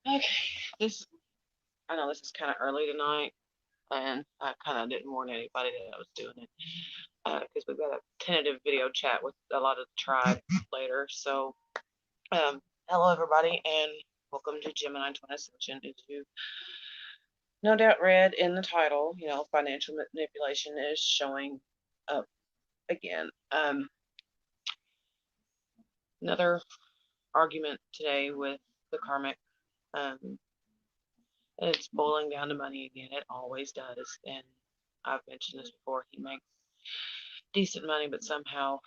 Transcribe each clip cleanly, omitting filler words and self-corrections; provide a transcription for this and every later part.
Okay, this I know this is kind of early tonight, and I kind of didn't warn anybody that I was doing it because we've got a tentative video chat with a lot of the tribe later. So, hello everybody, and welcome to Gemini Twin Ascension. As you no doubt read in the title, financial manipulation is showing up again. Another argument today with the karmic. Um, it's boiling down to money again. It always does. And I've mentioned this before. He makes decent money, but somehow,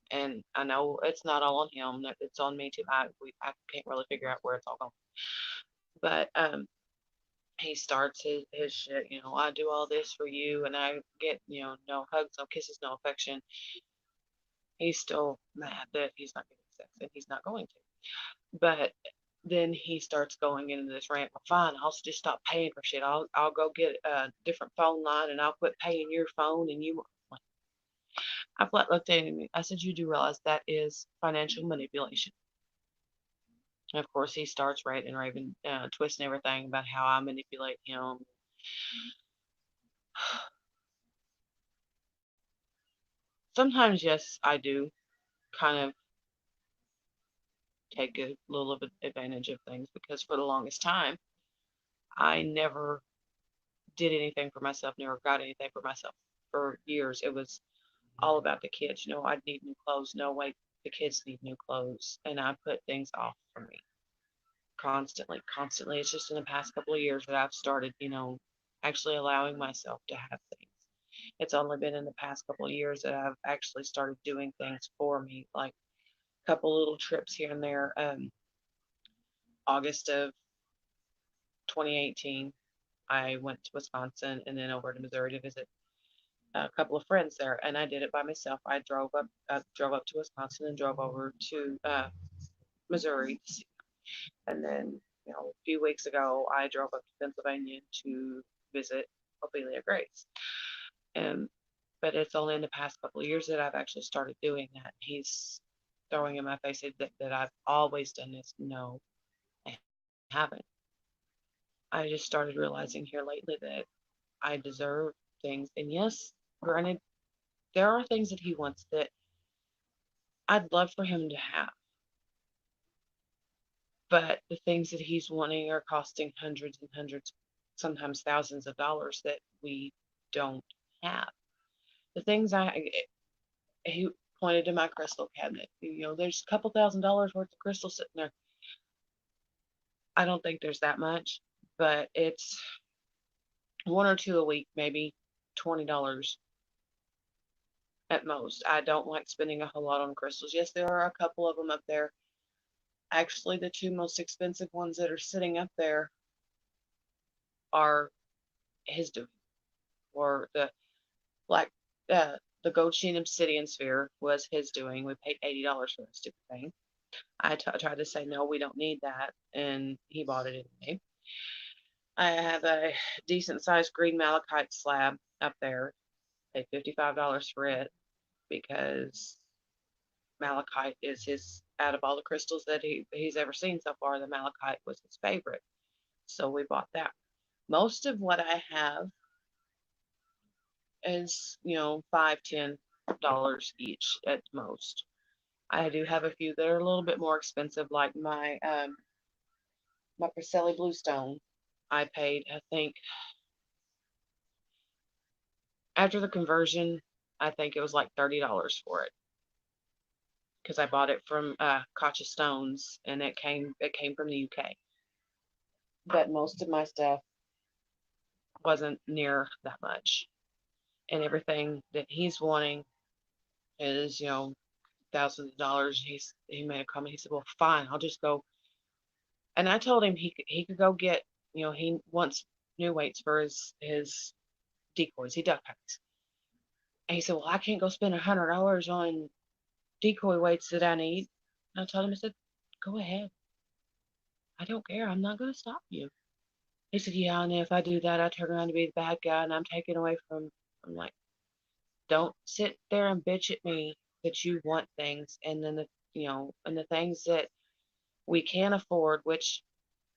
and I know it's not all on him. It's on me too. I can't really figure out where it's all going. But he starts his shit. I do all this for you, and I get no hugs, no kisses, no affection. He's still mad that he's not getting sex, and he's not going to. But then he starts going into this rant. Well, fine, I'll just stop paying for shit. I'll go get a different phone line, and I'll quit paying your phone. And you, I flat looked at him. I said, you do realize that is financial manipulation. And of course, he starts ranting and raving, twisting everything about how I manipulate him. Sometimes, yes, I do kind of take a little bit advantage of things because for the longest time, I never did anything for myself, never got anything for myself. For years, it was all about the kids. I'd need new clothes. No, wait, the kids need new clothes. And I put things off for me constantly, constantly. It's just in the past couple of years that I've started, actually allowing myself to have things. It's only been in the past couple of years that I've actually started doing things for me, like a couple little trips here and there. August of 2018, I went to Wisconsin and then over to Missouri to visit a couple of friends there, and I did it by myself. I drove up to Wisconsin and drove over to Missouri, and then a few weeks ago I drove up to Pennsylvania to visit Ophelia Grace. And but it's only in the past couple of years that I've actually started doing that. He's throwing in my face that I've always done this. No, I haven't. I just started realizing here lately that I deserve things. And yes, granted, there are things that he wants that I'd love for him to have, but the things that he's wanting are costing hundreds and hundreds, sometimes thousands of dollars that we don't have. The things he pointed to my crystal cabinet. There's a couple $1,000s worth of crystal sitting there. I don't think there's that much, but it's one or two a week, maybe $20 at most. I don't like spending a whole lot on crystals. Yes, there are a couple of them up there. Actually, the two most expensive ones that are sitting up there are his doing, or like the gold sheen obsidian sphere was his doing. We paid $80 for that stupid thing. I tried to say no, we don't need that, and he bought it anyway. I have a decent sized green malachite slab up there. Paid $55 for it because malachite is his, out of all the crystals that he's ever seen so far, the malachite was his favorite. So we bought that. Most of what I have is, $5, $10 each at most. I do have a few that are a little bit more expensive, like my Priscilla Bluestone. I paid, I think, after the conversion, I think it was like $30 for it because I bought it from Kacha Stones, and it came from the UK. But most of my stuff wasn't near that much, and everything that he's wanting is thousands of dollars. He made a comment. He said, "Well, fine, I'll just go." And I told him he could go get, he wants new weights for his decoys. He duck packs. And he said, "Well, I can't go spend $100 on decoy weights that I need." And I told him, I said, "Go ahead. I don't care. I'm not going to stop you." He said, "Yeah, and if I do that, I turn around to be the bad guy and I'm taken away from." I'm like, don't sit there and bitch at me that you want things and then and the things that we can afford, which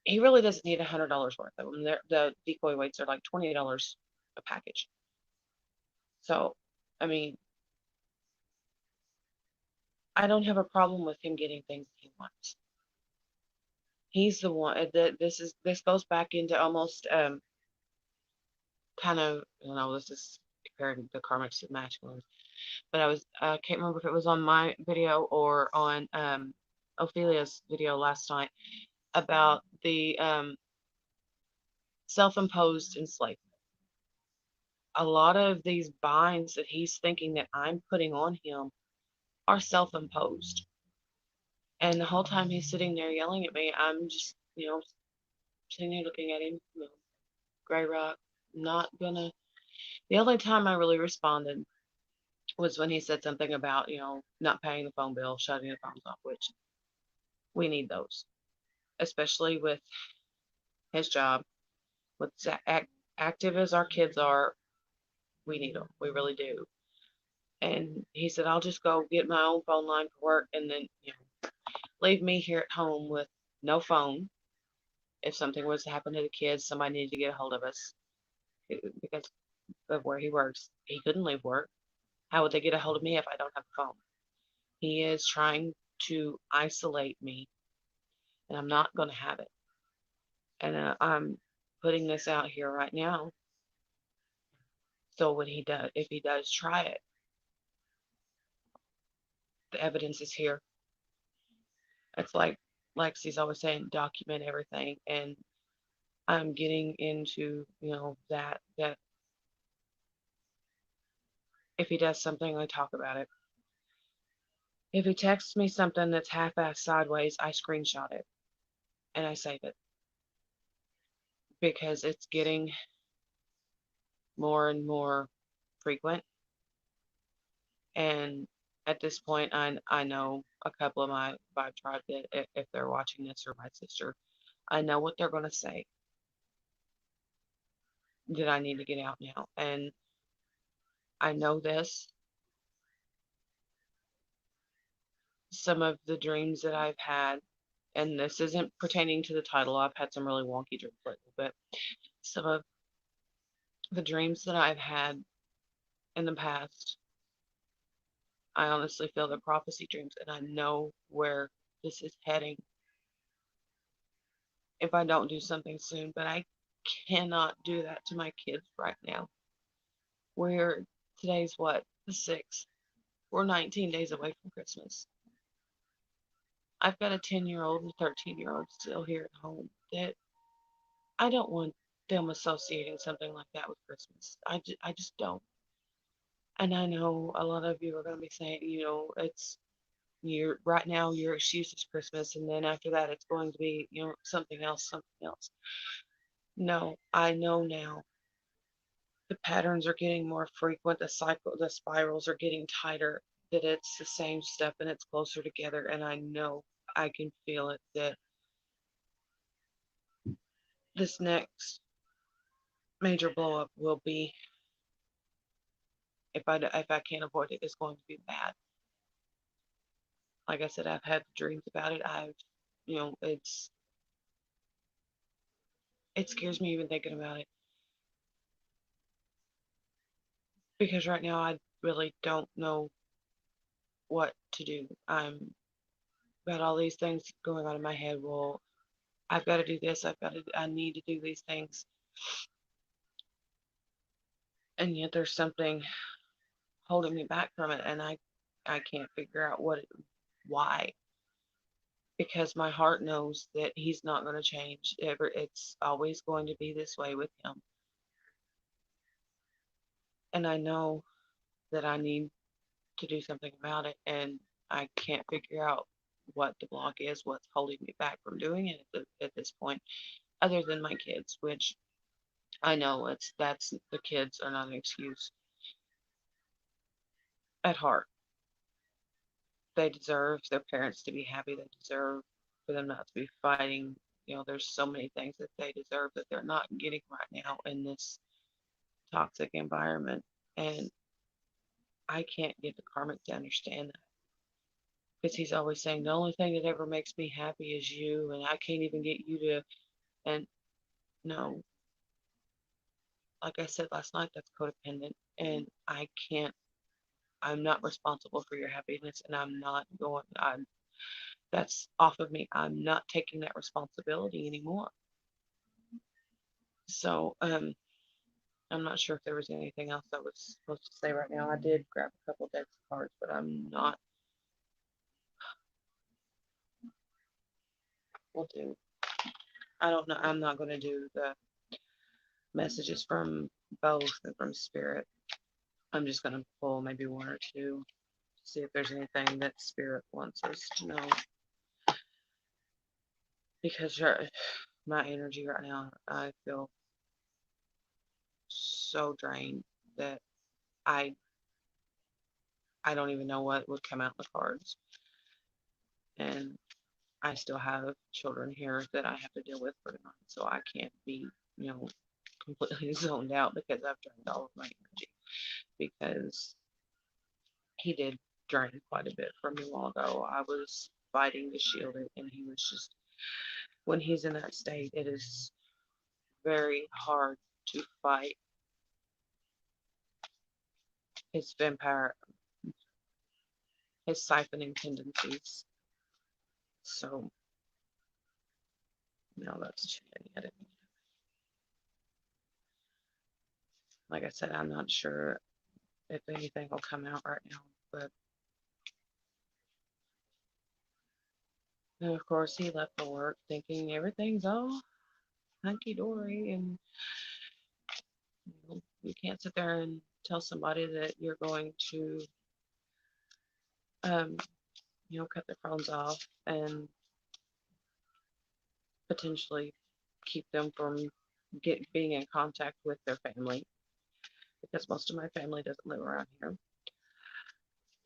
he really doesn't need $100 worth of them. The decoy weights are like $20 a package. So, I mean, I don't have a problem with him getting things he wants. He's the one that this goes back into almost kind of, this is comparing the karmics to the masculines, but I can't remember if it was on my video or on Ophelia's video last night about the self-imposed enslavement. A lot of these binds that he's thinking that I'm putting on him are self-imposed. And the whole time he's sitting there yelling at me, I'm just, sitting there looking at him, gray rock, not gonna. The only time I really responded was when he said something about, not paying the phone bill, shutting the phones off, which we need those, especially with his job. With active as our kids are, we need them. We really do. And he said, I'll just go get my own phone line for work and then, leave me here at home with no phone. If something was to happen to the kids, somebody needed to get a hold of us because of where he works. He couldn't leave work. How would they get a hold of me if I don't have a phone? He is trying to isolate me, and I'm not going to have it. And I'm putting this out here right now. So when if he does try it, the evidence is here. It's like Lexi's always saying, document everything. And I'm getting into, that if he does something, I talk about it. If he texts me something that's half-assed sideways, I screenshot it and I save it because it's getting more and more frequent. And at this point, I know a couple of my vibe tribe that if they're watching this, or my sister, I know what they're going to say, that I need to get out now. And I know this. Some of the dreams that I've had, and this isn't pertaining to the title, I've had some really wonky dreams lately, but some of the dreams that I've had in the past, I honestly feel they're prophecy dreams, and I know where this is heading if I don't do something soon. But I cannot do that to my kids right now. Today's what, the 6th? We're 19 days away from Christmas. I've got a 10-year-old and a 13-year-old still here at home that I don't want them associating something like that with Christmas. I just don't. And I know a lot of you are going to be saying, it's right now your excuse is Christmas, and then after that it's going to be, something else, something else. No, I know now. The patterns are getting more frequent, the spirals are getting tighter, that it's the same stuff and it's closer together, and I know I can feel it, that this next major blow up will be, if I can't avoid it, it's going to be bad. Like I said, I've had dreams about it. It scares me even thinking about it, because right now I really don't know what to do. I'm got all these things going on in my head. Well, I've got to do this. I need to do these things. And yet there's something holding me back from it. And I can't figure out why, because my heart knows that he's not going to change ever. It's always going to be this way with him. And I know that I need to do something about it. And I can't figure out what the block is, what's holding me back from doing it at this point, other than my kids, which I know that's the kids are not an excuse at heart. They deserve their parents to be happy. They deserve for them not to be fighting. There's so many things that they deserve that they're not getting right now in this toxic environment. And I can't get the karmic to understand that. because he's always saying the only thing that ever makes me happy is you, and I can't even get you to. And no, like I said last night, that's codependent, and I can't. I'm not responsible for your happiness, and I'm not going. I'm That's off of me. I'm not taking that responsibility anymore. So, I'm not sure if there was anything else I was supposed to say right now. I did grab a couple decks of cards, but I'm not. We'll do. I don't know. I'm not going to do the messages from both and from Spirit. I'm just going to pull maybe one or two to see if there's anything that Spirit wants us to know. Because my energy right now, I feel so drained that I I don't even know what would come out in the cards. And I still have children here that I have to deal with for tonight, so I can't be, you know, completely zoned out because I've drained all of my energy. Because he did drain quite a bit from me a while ago. I was fighting to shield it, and he was just, when he's in that state, it is very hard to fight his vampire, his siphoning tendencies. So, no, that's too many. I didn't. Like I said, I'm not sure if anything will come out right now, but and of course, he left for work thinking everything's all hunky dory, and you can't sit there and tell somebody that you're going to, um, cut their phones off and potentially keep them from being in contact with their family, because most of my family doesn't live around here.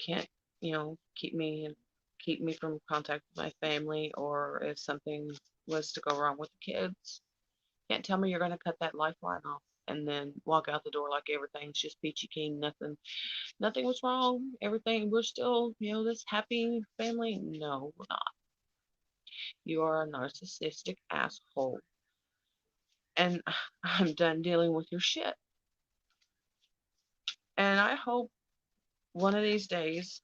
Can't, keep me from contact with my family, or if something was to go wrong with the kids, can't tell me you're going to cut that lifeline off and then walk out the door like everything's just peachy keen, nothing was wrong, everything, we're still, this happy family. No, we're not. You are a narcissistic asshole, and I'm done dealing with your shit. And I hope one of these days,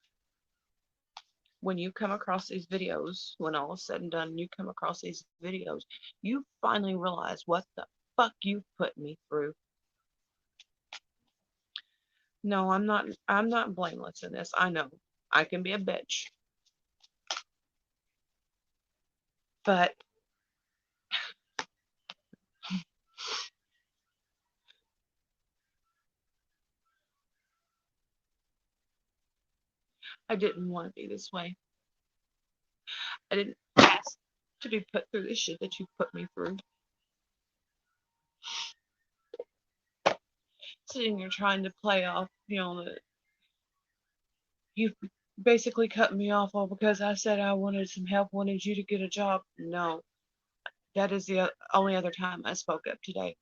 when you come across these videos, when all is said and done, you come across these videos, you finally realize what the fuck you put me through. No, I'm not blameless in this. I know I can be a bitch, but I didn't want to be this way. I didn't ask to be put through the shit that you put me through. Sitting here trying to play off, that you basically cut me off all because I said I wanted some help, wanted you to get a job. No, that is the only other time I spoke up today.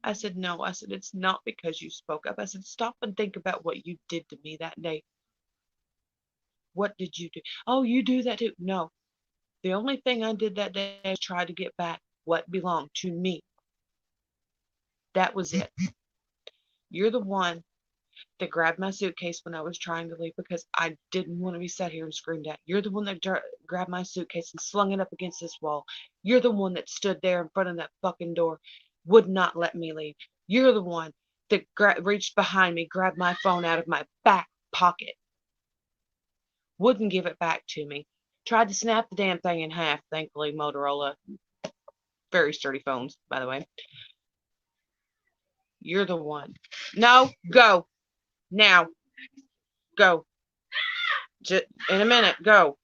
I said, no. I said, it's not because you spoke up. I said, stop and think about what you did to me that day. What did you do? Oh, you do that too. No, the only thing I did that day was try to get back what belonged to me. That was it. You're the one that grabbed my suitcase when I was trying to leave because I didn't want to be sat here and screamed at. You're the one that grabbed my suitcase and slung it up against this wall. You're the one that stood there in front of that fucking door, would not let me leave. You're the one that reached behind me, grabbed my phone out of my back pocket, wouldn't give it back to me. Tried to snap the damn thing in half. Thankfully, Motorola, very sturdy phones, by the way. You're the one. No, go. Now. Go. Just in a minute, go.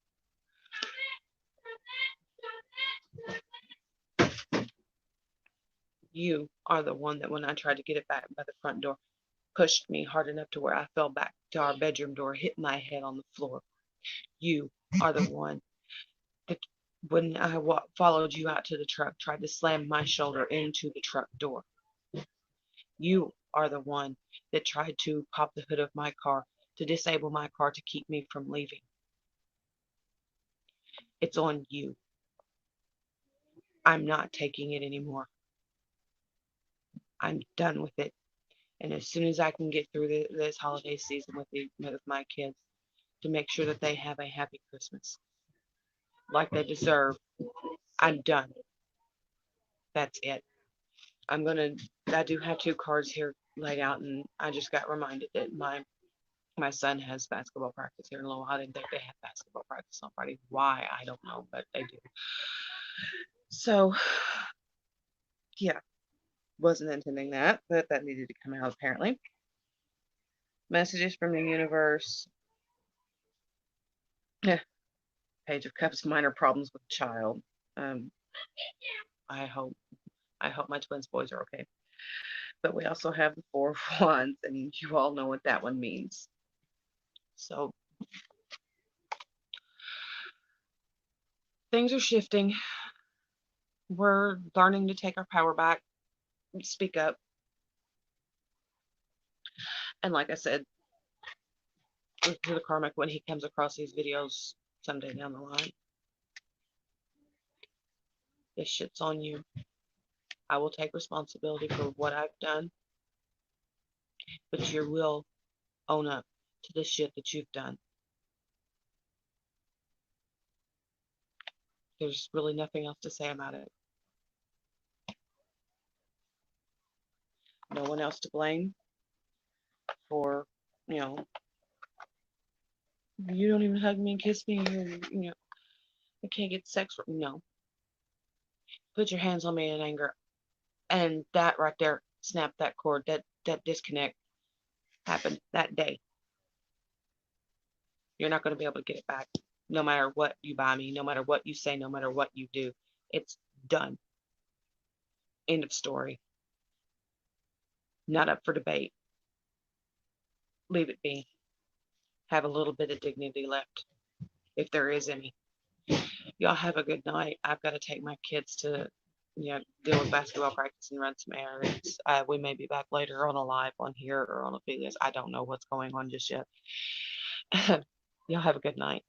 You are the one that when I tried to get it back by the front door, pushed me hard enough to where I fell back to our bedroom door, hit my head on the floor. You are the one that when I followed you out to the truck, tried to slam my shoulder into the truck door. You are the one that tried to pop the hood of my car to disable my car to keep me from leaving. It's on you. I'm not taking it anymore. I'm done with it. And as soon as I can get through this holiday season with my kids, to make sure that they have a happy Christmas like they deserve, I'm done. That's it. I'm gonna. I do have two cards here laid out, and I just got reminded that my son has basketball practice here in a little while. I didn't think they had basketball practice on Friday. Why, I don't know, but they do. So, yeah, wasn't intending that, but that needed to come out apparently. Messages from the universe. Page of Cups, minor problems with child. Um, I hope my twins boys are okay. But we also have the Four of Wands, and you all know what that one means. So things are shifting. We're learning to take our power back, speak up. And like I said, to the karmic, when he comes across these videos someday down the line, this shit's on you. I will take responsibility for what I've done, but you will own up to the shit that you've done. There's really nothing else to say about it. No one else to blame for, you know, you don't even hug me and kiss me, I can't get sex. No, put your hands on me in anger, and that right there, snap that cord. That disconnect happened that day. You're not going to be able to get it back, no matter what you buy me, no matter what you say, no matter what you do. It's done. End of story. Not up for debate. Leave it be. Have a little bit of dignity left, if there is any. Y'all have a good night. I've got to take my kids to, deal with basketball practice and run some errands. We may be back later on a live on here or on Affiliates. I don't know what's going on just yet. Y'all have a good night.